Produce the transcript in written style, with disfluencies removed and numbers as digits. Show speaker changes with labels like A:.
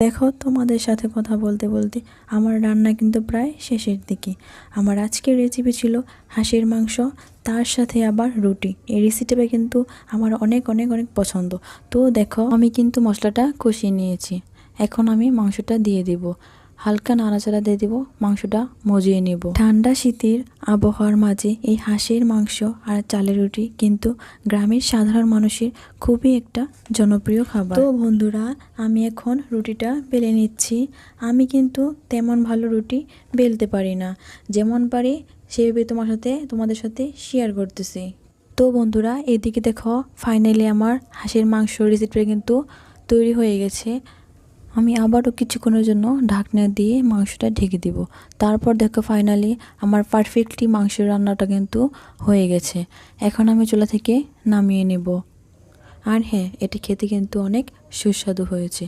A: দেখো, তোমাদের সাথে কথা বলতে বলতে আমার রান্না কিন্তু প্রায় শেষের দিকে। আমার আজকের রেসিপি ছিল হাঁসের মাংস, তার সাথে আবার রুটি। এই রেসিপিটা কিন্তু আমার অনেক অনেক অনেক পছন্দ। তো দেখো, আমি কিন্তু মশলাটা কষিয়ে নিয়েছি। এখন আমি মাংসটা দিয়ে দিব, হালকা নাড়াচাড়া দিয়ে দিব, মাংসটা মজিয়ে নেব। ঠান্ডা শীতের আবহাওয়ার মাঝে এই হাঁসের মাংস আর চালের রুটি কিন্তু গ্রামের সাধারণ মানুষের খুবই একটা জনপ্রিয় খাবার। তো বন্ধুরা, আমি এখন রুটিটা বেলে নিচ্ছি। আমি কিন্তু তেমন ভালো রুটি বেলতে পারি না, যেমন পারি সেভাবে তোমাদের সাথে শেয়ার করতেছি। তো বন্ধুরা, এদিকে দেখো, ফাইনালি আমার হাঁসের মাংস রেসিপিটা কিন্তু তৈরি হয়ে গেছে। আমি আবারও কিছুক্ষণের জন্য ঢাকনা দিয়ে মাংসটা ঢেকে দিব। তারপর দেখো, ফাইনালি আমার পারফেক্টলি মাংসের রান্নাটা কিন্তু হয়ে গেছে। এখন আমি চুলা থেকে নামিয়ে নেব। আর হ্যাঁ, এটি খেতে কিন্তু অনেক সুস্বাদু হয়েছে।